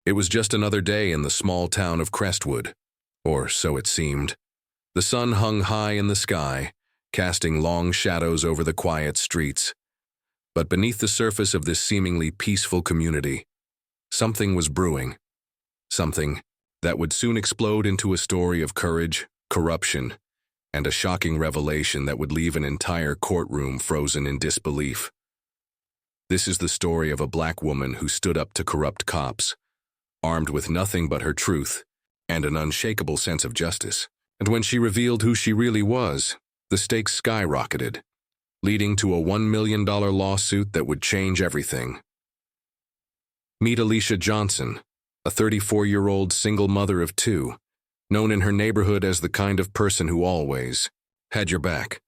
It was just another day in the small town of Crestwood, or so it seemed. The sun hung high in the sky, casting long shadows over the quiet streets. But beneath the surface of this seemingly peaceful community, something was brewing. Something that would soon explode into a story of courage, corruption, and a shocking revelation that would leave an entire courtroom frozen in disbelief. This is the story of a black woman who stood up to corrupt cops, armed with nothing but her truth and an unshakable sense of justice. And when she revealed who she really was, the stakes skyrocketed, leading to a $1 million lawsuit that would change everything. Meet Alicia Johnson, a 34-year-old single mother of two, known in her neighborhood as the kind of person who always had your back.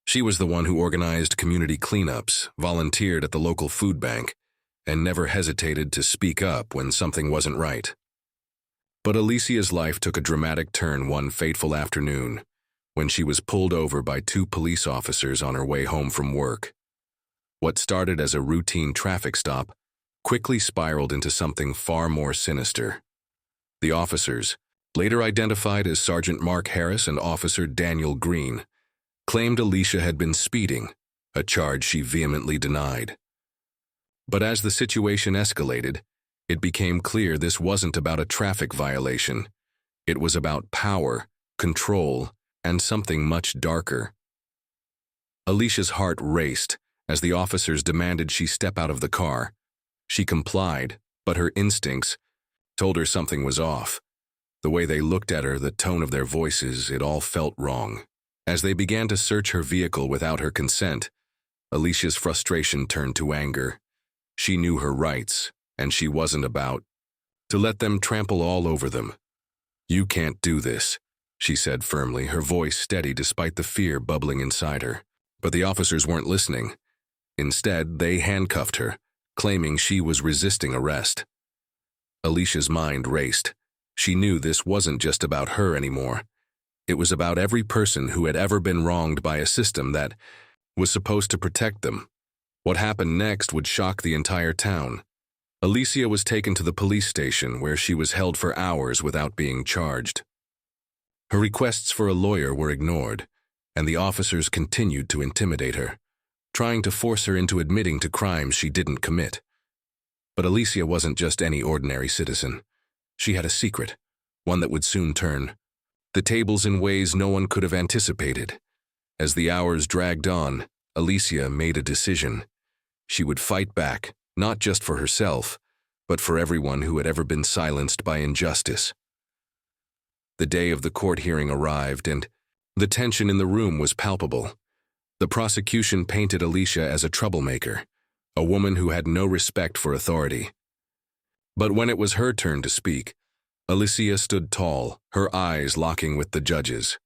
She was the one who organized community cleanups, volunteered at the local food bank, and never hesitated to speak up when something wasn't right. But Alicia's life took a dramatic turn one fateful afternoon when she was pulled over by two police officers on her way home from work. What started as a routine traffic stop quickly spiraled into something far more sinister. The officers, later identified as Sergeant Mark Harris and Officer Daniel Green, claimed Alicia had been speeding, a charge she vehemently denied. But as the situation escalated, it became clear this wasn't about a traffic violation. It was about power, control, and something much darker. Alicia's heart raced as the officers demanded she step out of the car. She complied, but her instincts told her something was off. The way they looked at her, the tone of their voices, it all felt wrong. As they began to search her vehicle without her consent, Alicia's frustration turned to anger. She knew her rights, and she wasn't about to let them trample all over them. "You can't do this," she said firmly, her voice steady despite the fear bubbling inside her. But the officers weren't listening. Instead, they handcuffed her, claiming she was resisting arrest. Alicia's mind raced. She knew this wasn't just about her anymore. It was about every person who had ever been wronged by a system that was supposed to protect them. What happened next would shock the entire town. Alicia was taken to the police station where she was held for hours without being charged. Her requests for a lawyer were ignored, and the officers continued to intimidate her, trying to force her into admitting to crimes she didn't commit. But Alicia wasn't just any ordinary citizen. She had a secret, one that would soon turn the tables in ways no one could have anticipated. As the hours dragged on, Alicia made a decision. She would fight back, not just for herself, but for everyone who had ever been silenced by injustice. The day of the court hearing arrived, and the tension in the room was palpable. The prosecution painted Alicia as a troublemaker, a woman who had no respect for authority. But when it was her turn to speak, Alicia stood tall, her eyes locking with the judges.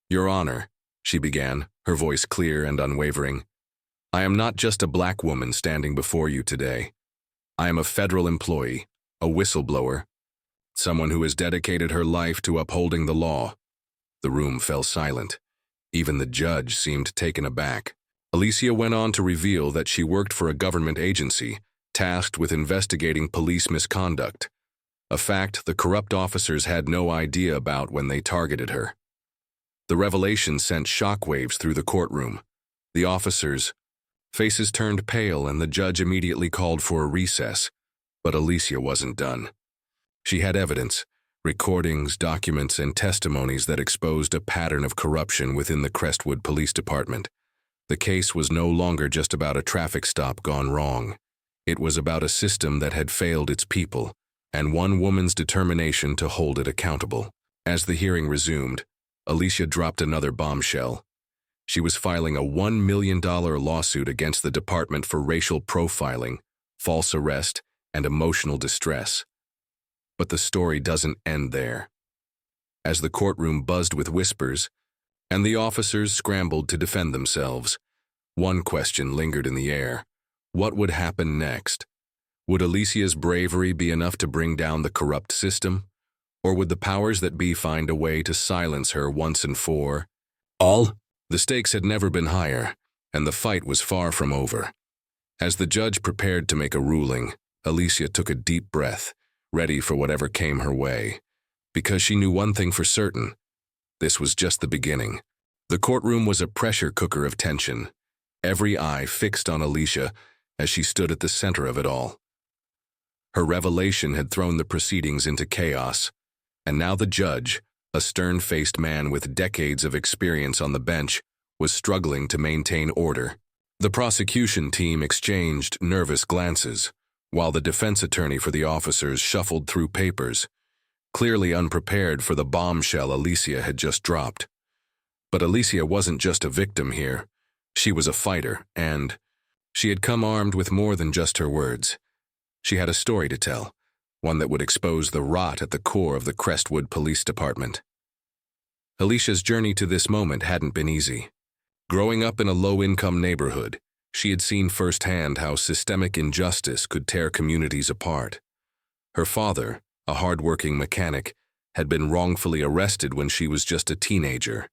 "Your Honor," she began, her voice clear and unwavering, "I am not just a black woman standing before you today. I am a federal employee, a whistleblower, someone who has dedicated her life to upholding the law." The room fell silent. Even the judge seemed taken aback. Alicia went on to reveal that she worked for a government agency tasked with investigating police misconduct, a fact the corrupt officers had no idea about when they targeted her. The revelation sent shockwaves through the courtroom. The officers' faces turned pale, and the judge immediately called for a recess. But Alicia wasn't done. She had evidence, recordings, documents, and testimonies that exposed a pattern of corruption within the Crestwood Police Department. The case was no longer just about a traffic stop gone wrong. It was about a system that had failed its people, and one woman's determination to hold it accountable. As the hearing resumed, Alicia dropped another bombshell. She was filing a $1 million lawsuit against the department for racial profiling, false arrest, and emotional distress. But the story doesn't end there. As the courtroom buzzed with whispers, and the officers scrambled to defend themselves, one question lingered in the air. What would happen next? Would Alicia's bravery be enough to bring down the corrupt system? Or would the powers that be find a way to silence her once and for all? The stakes had never been higher, and the fight was far from over. As the judge prepared to make a ruling, Alicia took a deep breath, ready for whatever came her way. Because she knew one thing for certain: this was just the beginning. The courtroom was a pressure cooker of tension, every eye fixed on Alicia as she stood at the center of it all. Her revelation had thrown the proceedings into chaos, and now the judge, a stern-faced man with decades of experience on the bench, was struggling to maintain order. The prosecution team exchanged nervous glances, while the defense attorney for the officers shuffled through papers, clearly unprepared for the bombshell Alicia had just dropped. But Alicia wasn't just a victim here. She was a fighter, and she had come armed with more than just her words. She had a story to tell, one that would expose the rot at the core of the Crestwood Police Department. Alicia's journey to this moment hadn't been easy. Growing up in a low-income neighborhood, she had seen firsthand how systemic injustice could tear communities apart. Her father, a hard-working mechanic, had been wrongfully arrested when she was just a teenager,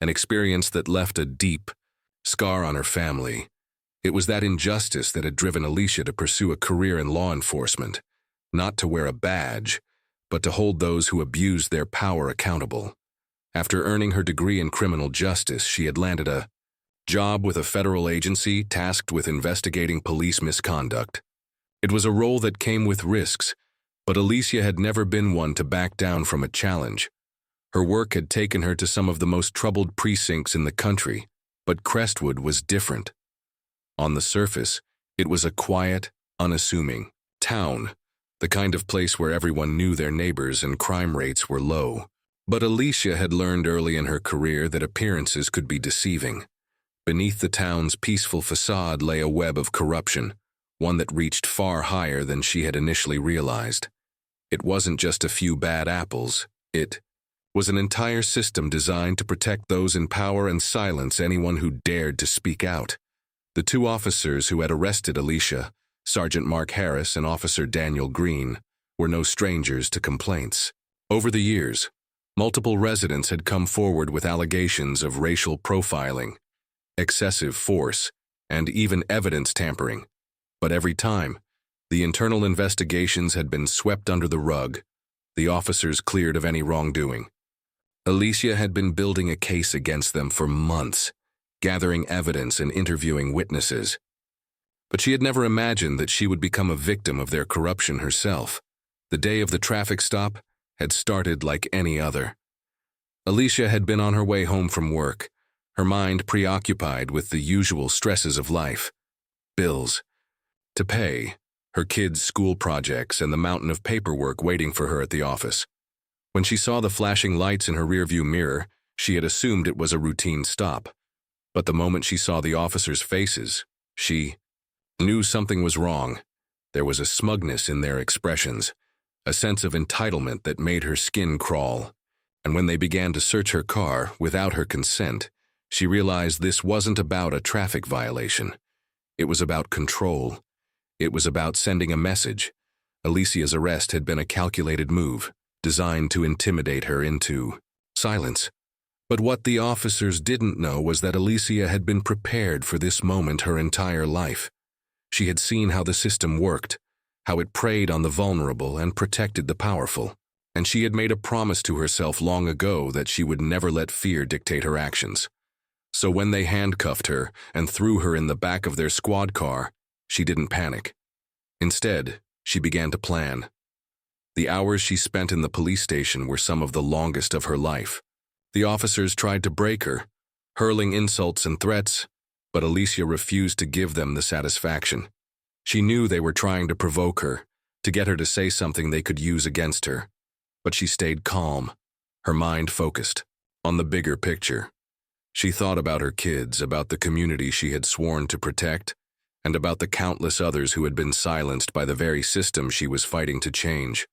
an experience that left a deep scar on her family. It was that injustice that had driven Alicia to pursue a career in law enforcement, not to wear a badge, but to hold those who abused their power accountable. After earning her degree in criminal justice, she had landed a job with a federal agency tasked with investigating police misconduct. It was a role that came with risks, but Alicia had never been one to back down from a challenge. Her work had taken her to some of the most troubled precincts in the country, but Crestwood was different. On the surface, it was a quiet, unassuming town, the kind of place where everyone knew their neighbors and crime rates were low. But Alicia had learned early in her career that appearances could be deceiving. Beneath the town's peaceful facade lay a web of corruption, one that reached far higher than she had initially realized. It wasn't just a few bad apples. It was an entire system designed to protect those in power and silence anyone who dared to speak out. The two officers who had arrested Alicia, Sergeant Mark Harris and Officer Daniel Green, were no strangers to complaints. Over the years, multiple residents had come forward with allegations of racial profiling, excessive force, and even evidence tampering. But every time, the internal investigations had been swept under the rug, the officers cleared of any wrongdoing. Alicia had been building a case against them for months, gathering evidence and interviewing witnesses. But she had never imagined that she would become a victim of their corruption herself. The day of the traffic stop had started like any other. Alicia had been on her way home from work, her mind preoccupied with the usual stresses of life: bills to pay, her kids' school projects, and the mountain of paperwork waiting for her at the office. When she saw the flashing lights in her rearview mirror, she had assumed it was a routine stop. But the moment she saw the officers' faces, she knew something was wrong. There was a smugness in their expressions, a sense of entitlement that made her skin crawl. And when they began to search her car without her consent, she realized this wasn't about a traffic violation. It was about control. It was about sending a message. Alicia's arrest had been a calculated move, designed to intimidate her into silence. But what the officers didn't know was that Alicia had been prepared for this moment her entire life. She had seen how the system worked, how it preyed on the vulnerable and protected the powerful. And she had made a promise to herself long ago that she would never let fear dictate her actions. So when they handcuffed her and threw her in the back of their squad car, she didn't panic. Instead, she began to plan. The hours she spent in the police station were some of the longest of her life. The officers tried to break her, hurling insults and threats, but Alicia refused to give them the satisfaction. She knew they were trying to provoke her, to get her to say something they could use against her. But she stayed calm, her mind focused on the bigger picture. She thought about her kids, about the community she had sworn to protect, and about the countless others who had been silenced by the very system she was fighting to change.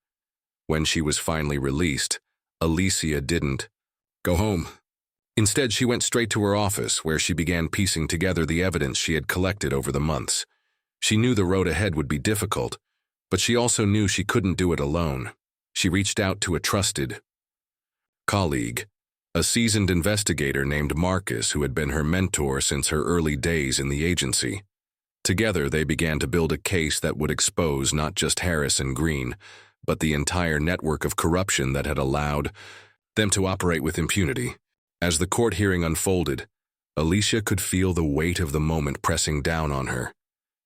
When she was finally released, Alicia didn't go home. Instead, she went straight to her office, where she began piecing together the evidence she had collected over the months. She knew the road ahead would be difficult, but she also knew she couldn't do it alone. She reached out to a trusted colleague, a seasoned investigator named Marcus, who had been her mentor since her early days in the agency. Together, they began to build a case that would expose not just Harris and Green, but the entire network of corruption that had allowed them to operate with impunity. As the court hearing unfolded, Alicia could feel the weight of the moment pressing down on her.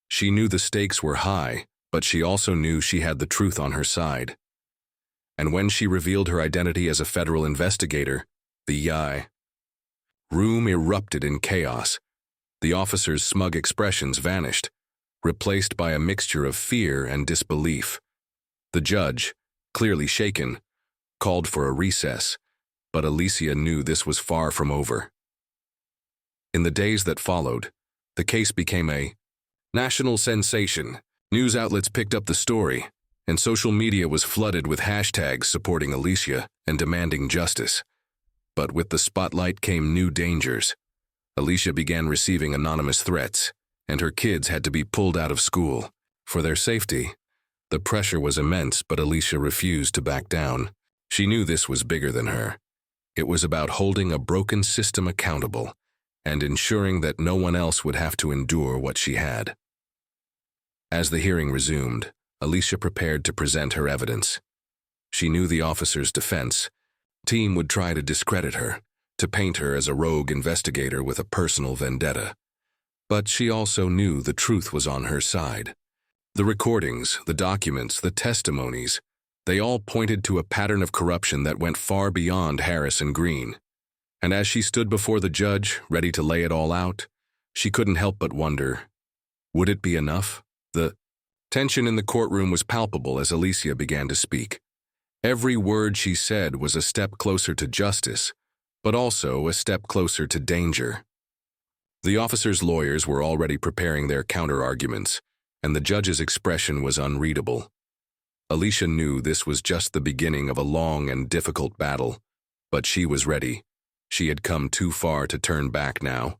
She knew the stakes were high, but she also knew she had the truth on her side. And when she revealed her identity as a federal investigator, the room erupted in chaos. The officers' smug expressions vanished, replaced by a mixture of fear and disbelief. The judge, clearly shaken, called for a recess, but Alicia knew this was far from over. In the days that followed, the case became a national sensation. News outlets picked up the story, and social media was flooded with hashtags supporting Alicia and demanding justice. But with the spotlight came new dangers. Alicia began receiving anonymous threats, and her kids had to be pulled out of school. For their safety, the pressure was immense, but Alicia refused to back down. She knew this was bigger than her. It was about holding a broken system accountable and ensuring that no one else would have to endure what she had. As the hearing resumed, Alicia prepared to present her evidence. She knew the officer's defense team would try to discredit her, to paint her as a rogue investigator with a personal vendetta. But she also knew the truth was on her side. The recordings, the documents, the testimonies, they all pointed to a pattern of corruption that went far beyond Harris and Green. And as she stood before the judge, ready to lay it all out, she couldn't help but wonder, would it be enough? The tension in the courtroom was palpable as Alicia began to speak. Every word she said was a step closer to justice, but also a step closer to danger. The officers' lawyers were already preparing their counter-arguments, and the judge's expression was unreadable. Alicia knew this was just the beginning of a long and difficult battle, but she was ready. She had come too far to turn back now.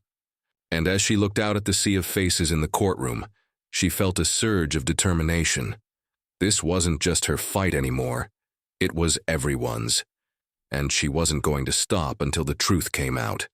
And as she looked out at the sea of faces in the courtroom, she felt a surge of determination. This wasn't just her fight anymore. It was everyone's. And she wasn't going to stop until the truth came out.